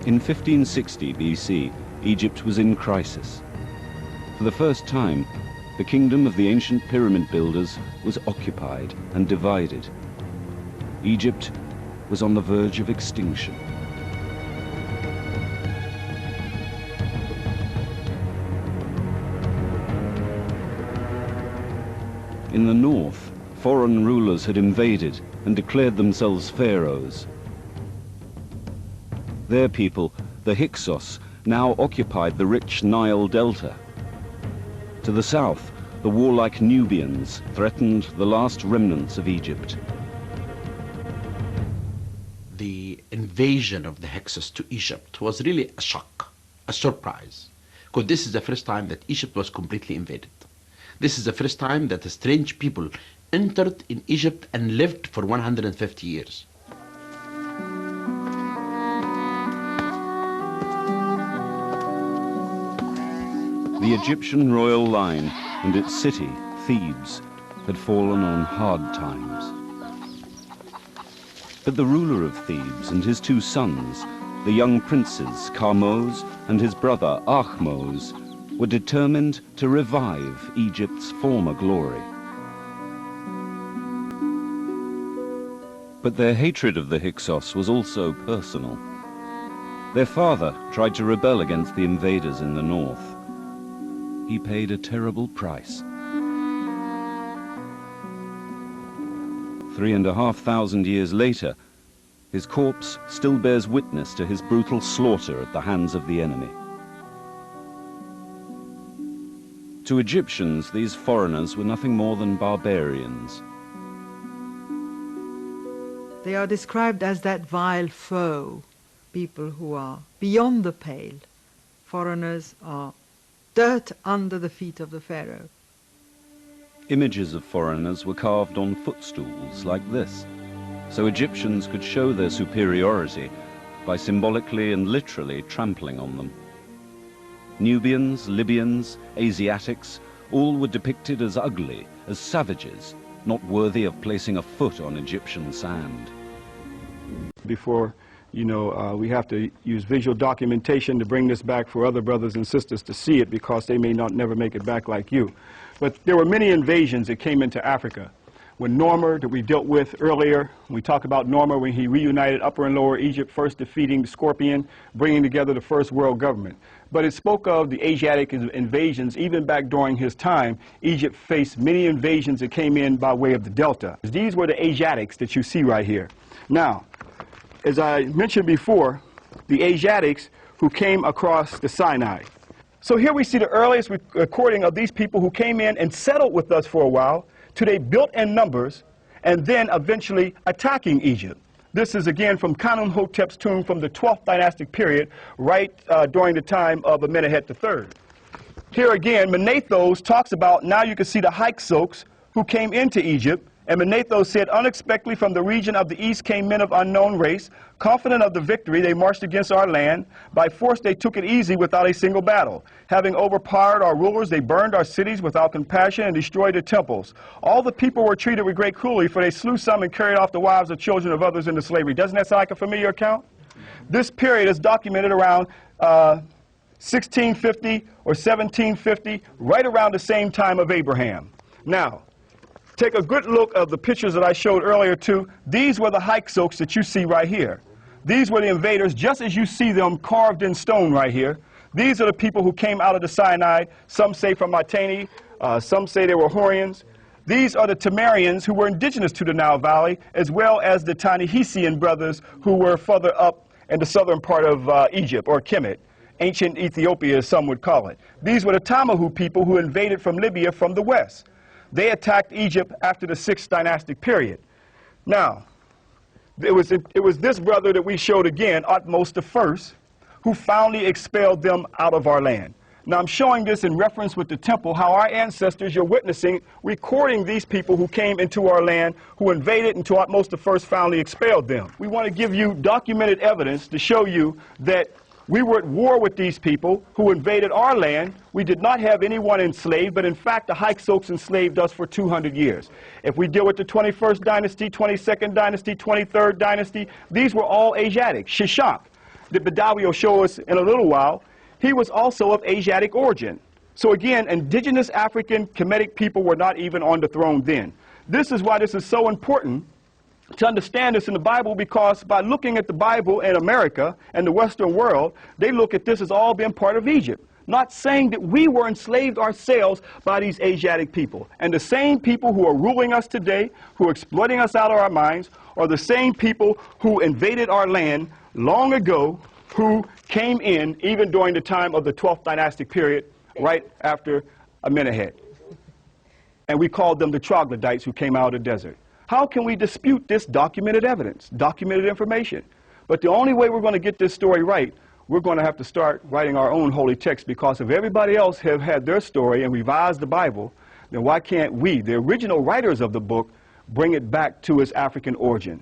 In 1560 BC, Egypt was in crisis. For the first time, the kingdom of the ancient pyramid builders was occupied and divided. Egypt was on the verge of extinction. In the north, foreign rulers had invaded and declared themselves pharaohs. Their people, the Hyksos, now occupied the rich Nile Delta. To the south, the warlike Nubians threatened the last remnants of Egypt. The invasion of the Hyksos to Egypt was really a shock, a surprise, because this is the first time that Egypt was completely invaded. This is the first time that a strange people entered in Egypt and lived for 150 years. The Egyptian royal line and its city, Thebes, had fallen on hard times. But the ruler of Thebes and his two sons, the young princes Kamose and his brother Ahmose, were determined to revive Egypt's former glory. But their hatred of the Hyksos was also personal. Their father tried to rebel against the invaders in the north. He paid a terrible price. 3,500 years later, his corpse still bears witness to his brutal slaughter at the hands of the enemy. To Egyptians, these foreigners were nothing more than barbarians. They are described as that vile foe, people who are beyond the pale. Foreigners are dirt under the feet of the pharaoh. Images of foreigners were carved on footstools like this, so Egyptians could show their superiority by symbolically and literally trampling on them. Nubians, Libyans, Asiatics, all were depicted as ugly, as savages, not worthy of placing a foot on Egyptian sand. Before, we have to use visual documentation to bring this back for other brothers and sisters to see it, because they may not never make it back like you. But there were many invasions that came into Africa. When Norma, that we dealt with earlier, we talk about Norma when he reunited Upper and Lower Egypt, first defeating the Scorpion, bringing together the first world government. But it spoke of the Asiatic invasions. Even back during his time, Egypt faced many invasions that came in by way of the Delta. These were the Asiatics that you see right here. Now, as I mentioned before, the Asiatics who came across the Sinai. So here we see the earliest recording of these people who came in and settled with us for a while, till they built in numbers, and then eventually attacking Egypt. This is again from Khnumhotep's tomb from the 12th dynastic period, right during the time of Amenhotep III. Here again, Manethos talks about, now you can see the Hyksos who came into Egypt, and Manethos said, unexpectedly from the region of the east came men of unknown race. Confident of the victory, they marched against our land. By force they took it easy without a single battle. Having overpowered our rulers, they burned our cities without compassion and destroyed the temples. All the people were treated with great cruelty, for they slew some and carried off the wives of children of others into slavery. Doesn't that sound like a familiar account? This period is documented around 1650 or 1750, right around the same time of Abraham. Now, take a good look of the pictures that I showed earlier too. These were the Hyksos that you see right here. These were the invaders, just as you see them carved in stone right here. These are the people who came out of the Sinai. Some say from Mycenae, some say they were Hurrians. These are the Temerians who were indigenous to the Nile Valley, as well as the Tanihisian brothers who were further up in the southern part of Egypt, or Kemet, ancient Ethiopia as some would call it. These were the Tamahu people who invaded from Libya from the west. They attacked Egypt after the 6th dynastic period. Now, it was this brother that we showed again, Thutmose I, who finally expelled them out of our land. Now, I'm showing this in reference with the temple, how our ancestors, you're witnessing, recording these people who came into our land, who invaded, and Thutmose I finally expelled them. We want to give you documented evidence to show you that we were at war with these people who invaded our land. We did not have anyone enslaved, but in fact the Hyksos enslaved us for 200 years. If we deal with the 21st dynasty, 22nd dynasty, 23rd dynasty, these were all Asiatic, Shishak. that Badawi will show us in a little while, he was also of Asiatic origin. So again, indigenous African Kemetic people were not even on the throne then. This is why this is so important to understand this in the Bible, because by looking at the Bible in America and the Western world, they look at this as all being part of Egypt. Not saying that we were enslaved ourselves by these Asiatic people. And the same people who are ruling us today, who are exploiting us out of our minds, are the same people who invaded our land long ago, who came in even during the time of the 12th dynastic period, right after Amenemhet. And we called them the troglodytes who came out of the desert. How can we dispute this documented evidence, documented information? But the only way we're going to get this story right, we're going to have to start writing our own holy text, because if everybody else have had their story and revised the Bible, then why can't we, the original writers of the book, bring it back to its African origin?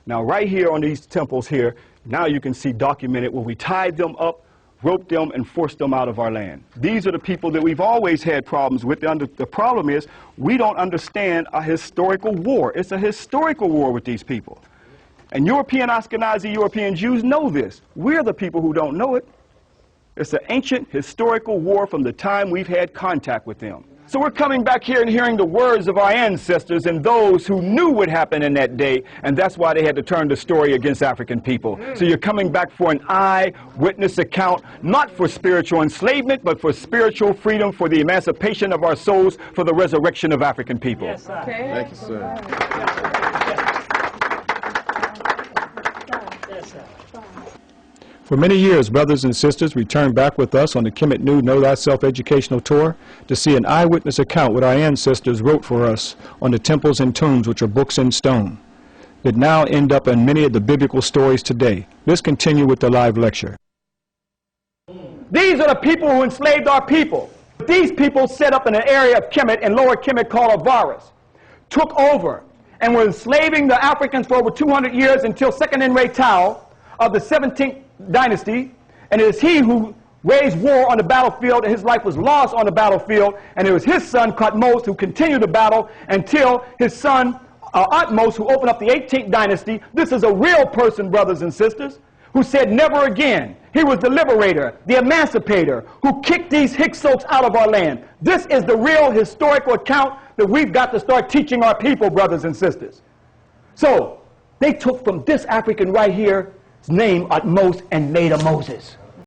Now right here on these temples here, now you can see documented where we tied them up, roped them, and forced them out of our land. These are the people that we've always had problems with. The problem is we don't understand a historical war. It's a historical war with these people. And European Ashkenazi European Jews know this. We're the people who don't know it. It's an ancient historical war from the time we've had contact with them. So we're coming back here and hearing the words of our ancestors and those who knew what happened in that day, and that's why they had to turn the story against African people. So you're coming back for an eyewitness account, not for spiritual enslavement, but for spiritual freedom, for the emancipation of our souls, for the resurrection of African people. Yes, sir. Okay. Thank you, sir. Yes, sir. For many years, brothers and sisters returned back with us on the Kemet New Know Thyself educational tour to see an eyewitness account what our ancestors wrote for us on the temples and tombs, which are books in stone, that now end up in many of the biblical stories today. Let's continue with the live lecture. These are the people who enslaved our people. These people set up in an area of Kemet and Lower Kemet called Avaris, took over, and were enslaving the Africans for over 200 years until Second Enrei Tao of the 17th dynasty, and it is he who waged war on the battlefield, and his life was lost on the battlefield, and it was his son Thutmose who continued the battle until his son Thutmose, who opened up the 18th dynasty. This is a real person, brothers and sisters, who said never again. He was the liberator, the emancipator, who kicked these Hyksos out of our land. This is the real historical account that we've got to start teaching our people, brothers and sisters. So they took from this African right here name Thutmose and made a Moses.